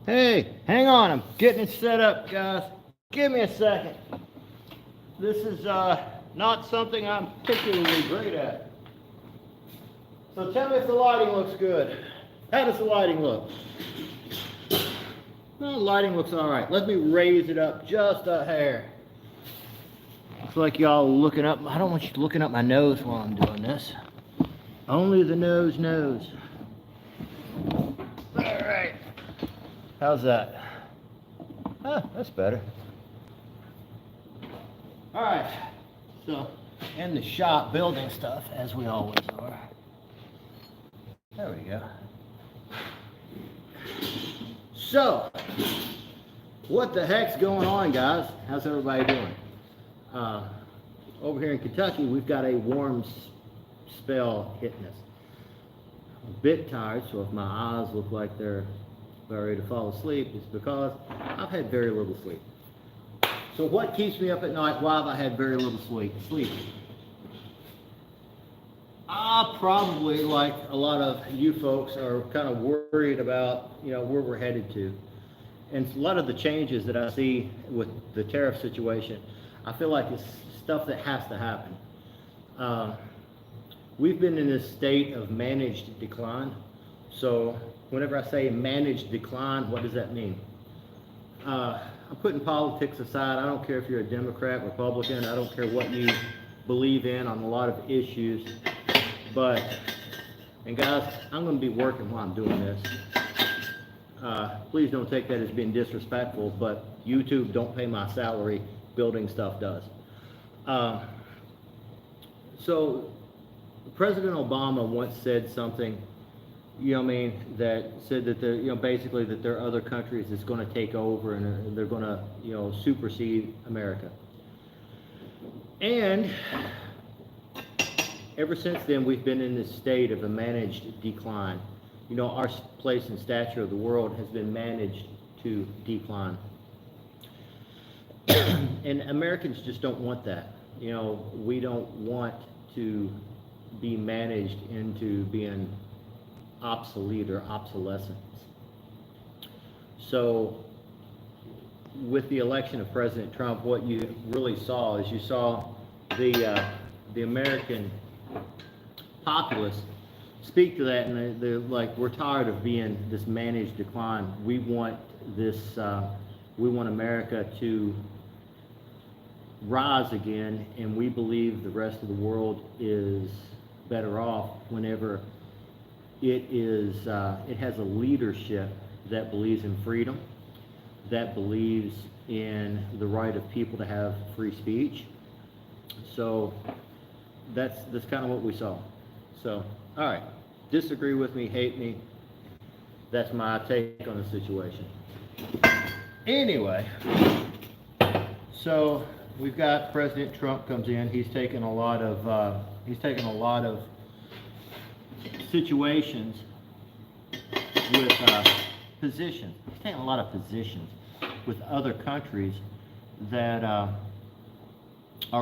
Hey, hang on, I'm getting it set up, guys. Give me a second. This is not something I'm particularly great at. So tell me if the lighting looks good. How does the lighting look? Well, the lighting looks all right. Let me raise it up just a hair. Looks like y'all looking up. I don't want you looking up my nose while I'm doing this. Only the nose knows. All right. How's that? That's better. All right. So, in the shop, building stuff, as we always are. There we go. So, what the heck's going on, guys? How's everybody doing? Over here in Kentucky, we've got a warm spell hitting us. I'm a bit tired, so if my eyes look like they're ready to fall asleep, it's because I've had very little sleep. So what keeps me up at night? Why have I had very little sleep? Probably, like a lot of you folks, are kind of worried about, where we're headed to. And a lot of the changes that I see with the tariff situation, I feel like it's stuff that has to happen. We've been in this state of managed decline. So whenever I say managed decline, what does that mean? I'm putting politics aside. I don't care if you're a Democrat, Republican. I don't care what you believe in on a lot of issues. And guys, I'm going to be working while I'm doing this. Please don't take that as being disrespectful, but YouTube don't pay my salary. Building stuff does. So President Obama once said something, that said that there, basically that there are other countries that's going to take over and they're going to, supersede America. And ever since then, we've been in this state of a managed decline. Our place and stature of the world has been managed to decline. And Americans just don't want that. We don't want to be managed into being obsolete or obsolescence. So with the election of President Trump, what you really saw is you saw the American populace speak to that, and they're like, we're tired of being this managed decline. We want this, we want America to rise again, and we believe the rest of the world is better off whenever it has a leadership that believes in freedom, that believes in the right of people to have free speech. So that's kind of what we saw. So, all right, disagree with me, hate me. That's my take on the situation. Anyway, so we've got President Trump comes in. He's taken a lot of situations with positions. He's taken a lot of positions with other countries that are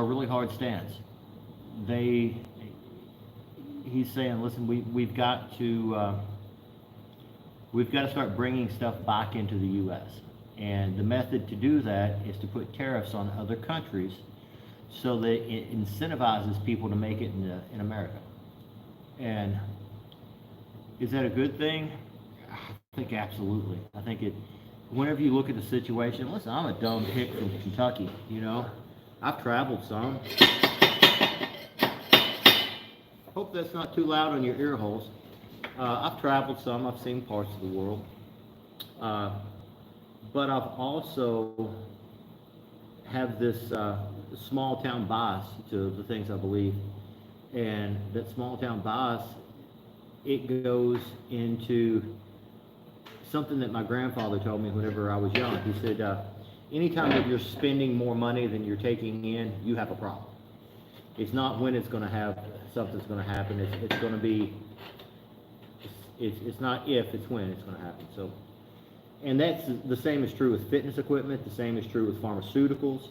really hard stands. He's saying, listen, we've got to start bringing stuff back into the U.S. And the method to do that is to put tariffs on other countries so that it incentivizes people to make it in America. And is that a good thing? I think absolutely. I think whenever you look at the situation, listen, I'm a dumb hick from Kentucky, I've traveled some. Hope that's not too loud on your ear holes. I've traveled some, I've seen parts of the world. But I've also have this small town bias to the things I believe. And that small town bias, it goes into something that my grandfather told me whenever I was young. He said, anytime that you're spending more money than you're taking in, you have a problem. It's not when it's going to have something's going to happen. It's going to be. It's not if, it's when it's going to happen. So, and that's the same is true with fitness equipment. The same is true with pharmaceuticals.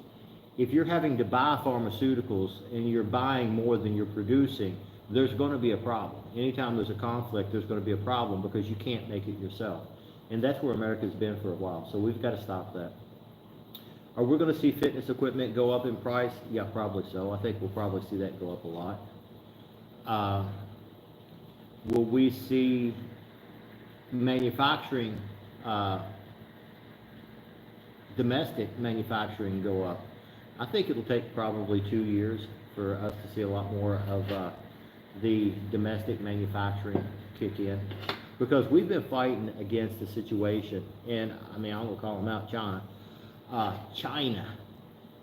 If you're having to buy pharmaceuticals and you're buying more than you're producing, there's going to be a problem. Anytime there's a conflict, there's going to be a problem because you can't make it yourself. And that's where America's been for a while. So we've got to stop that. Are we going to see fitness equipment go up in price? Yeah, probably so. I think we'll probably see that go up a lot. Uh, will we see manufacturing, uh, domestic manufacturing go up? I think it'll take probably 2 years for us to see a lot more of the domestic manufacturing kick in, because we've been fighting against the situation, and I mean, I'm gonna call them out, China.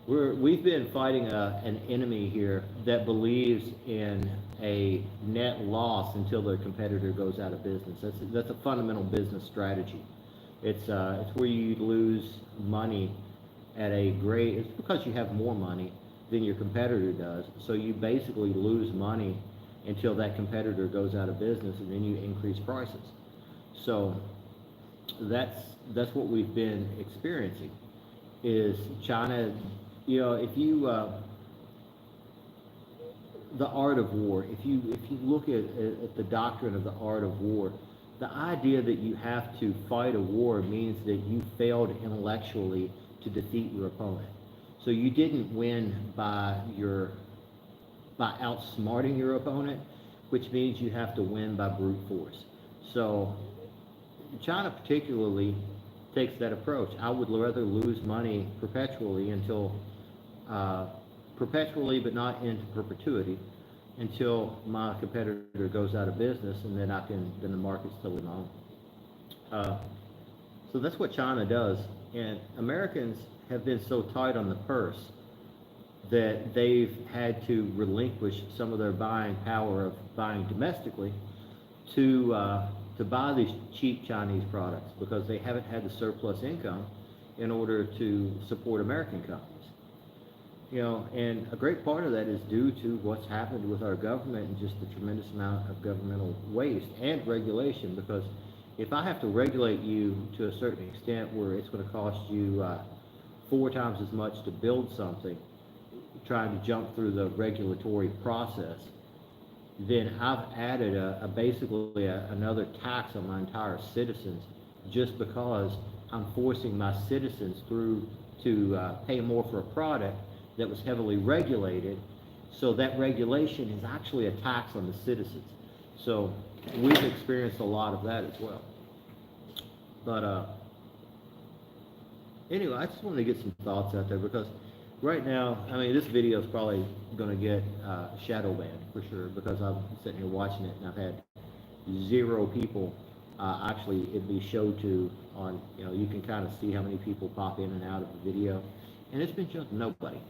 We've been fighting an enemy here that believes in a net loss until their competitor goes out of business. That's a fundamental business strategy. It's where you lose money it's because you have more money than your competitor does. So you basically lose money until that competitor goes out of business, and then you increase prices. So that's what we've been experiencing, is China, if you, the art of war, if you look at the doctrine of the art of war, the idea that you have to fight a war means that you failed intellectually to defeat your opponent. So you didn't win by outsmarting your opponent, which means you have to win by brute force. So China particularly takes that approach. I would rather lose money perpetually but not into perpetuity, until my competitor goes out of business, and then the market's totally mine. So that's what China does, and Americans have been so tight on the purse that they've had to relinquish some of their buying power of buying domestically to buy these cheap Chinese products, because they haven't had the surplus income in order to support American companies. And a great part of that is due to what's happened with our government and just the tremendous amount of governmental waste and regulation. Because if I have to regulate you to a certain extent where it's going to cost you 4 times as much to build something, trying to jump through the regulatory process, then I've added basically another tax on my entire citizens, just because I'm forcing my citizens through to pay more for a product that was heavily regulated. So that regulation is actually a tax on the citizens. So we've experienced a lot of that as well. But anyway, I just wanted to get some thoughts out there, because right now, I mean, this video is probably going to get shadow banned for sure, because I'm sitting here watching it and I've had 0 people actually it'd be showed to on, you can kind of see how many people pop in and out of the video, and it's been shown to nobody.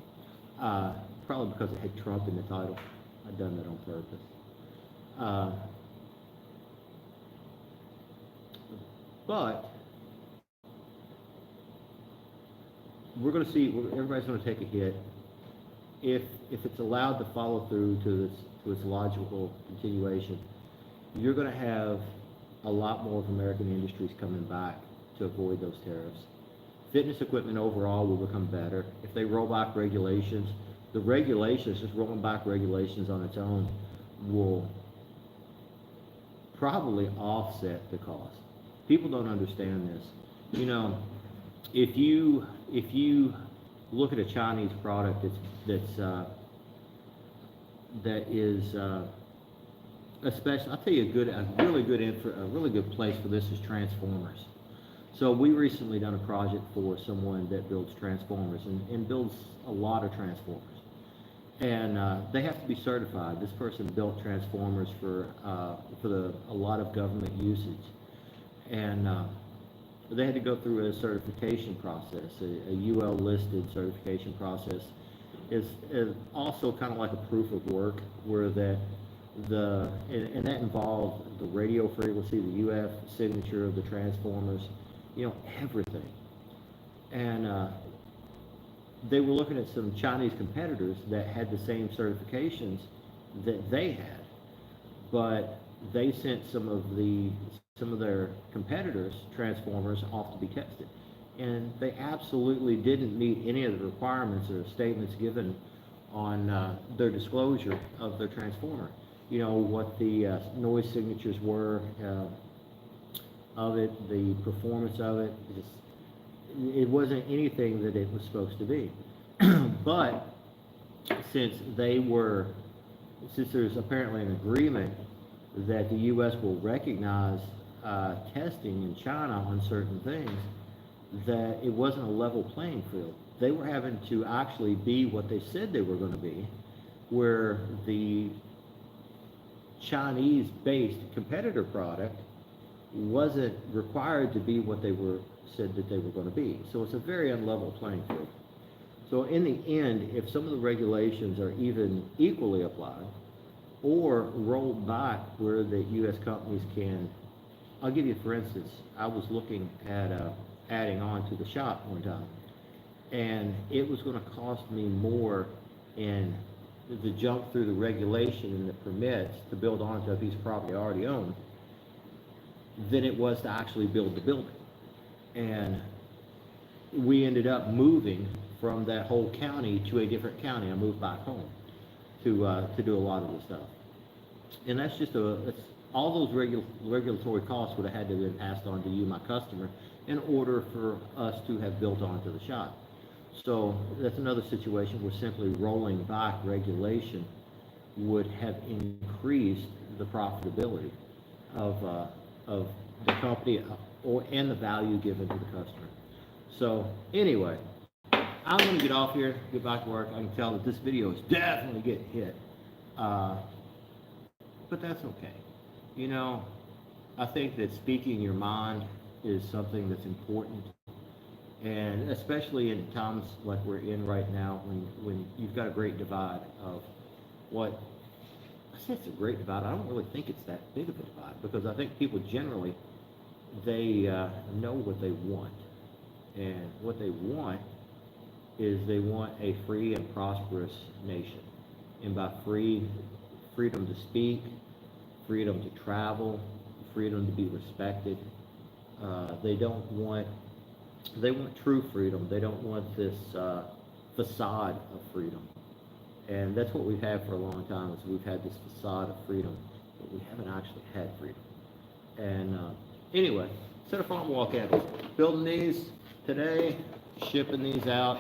Probably because it had Trump in the title. I've done that on purpose. But we're going to see, everybody's going to take a hit if it's allowed to follow through to its logical continuation. You're going to have a lot more of American industries coming back to avoid those tariffs. Fitness equipment overall will become better. If they roll back regulations, just rolling back regulations on its own will probably offset the cost. People don't understand this. If you look at a Chinese product that is especially, I'll tell you a really good place for this is transformers. So we recently done a project for someone that builds transformers and builds a lot of transformers, and they have to be certified. This person built transformers for a lot of government usage, and they had to go through a certification process, a UL listed certification process. Is also kind of like a proof of work, where that that involved the radio frequency, the UF signature of the transformers, everything. And they were looking at some Chinese competitors that had the same certifications that they had, but they sent some of their competitors' transformers off to be tested, and they absolutely didn't meet any of the requirements or statements given on their disclosure of their transformer. What the noise signatures were, of it, the performance of it, it wasn't anything that it was supposed to be. But since there's apparently an agreement that the U.S. will recognize testing in China on certain things, that it wasn't a level playing field. They were having to actually be what they said they were going to be, where the Chinese-based competitor product wasn't required to be what they said that they were going to be. So it's a very unlevel playing field. So in the end, if some of the regulations are even equally applied or rolled back where the U.S. companies can, I'll give you for instance, I was looking at adding on to the shop one time, and it was going to cost me more in the jump through the regulation and the permits to build onto a piece of property I already own than it was to actually build the building. And we ended up moving from that whole county to a different county. I moved back home to do a lot of the stuff. And that's just all those regulatory costs would have had to have been passed on to you, my customer, in order for us to have built onto the shop. So that's another situation where simply rolling back regulation would have increased the profitability of the company and the value given to the customer. So anyway, I'm going to get off here, get back to work. I can tell that this video is definitely getting hit, but that's okay. You know, I think that speaking your mind is something that's important, and especially in times like we're in right now, when you've got a great divide of what I say it's a great divide. I don't really think it's that big of a divide, because I think people generally they know what they want, and what they want is they want a free and prosperous nation. And by freedom to speak, freedom to travel, freedom to be respected. They want true freedom. They don't want this facade of freedom. And that's what we've had for a long time, is we've had this facade of freedom, but we haven't actually had freedom. And anyway, set of farm wall candles. Building these today, shipping these out.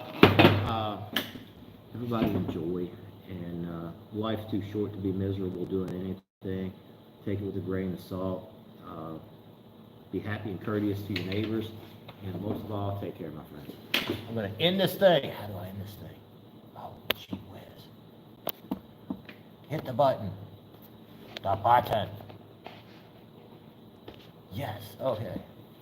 Everybody enjoy, and life's too short to be miserable doing anything. Take it with a grain of salt. Be happy and courteous to your neighbors, and most of all, take care, my friends. I'm going to end this thing. How do I end this thing? Oh, gee whiz. Hit the button. The button. Yes, okay.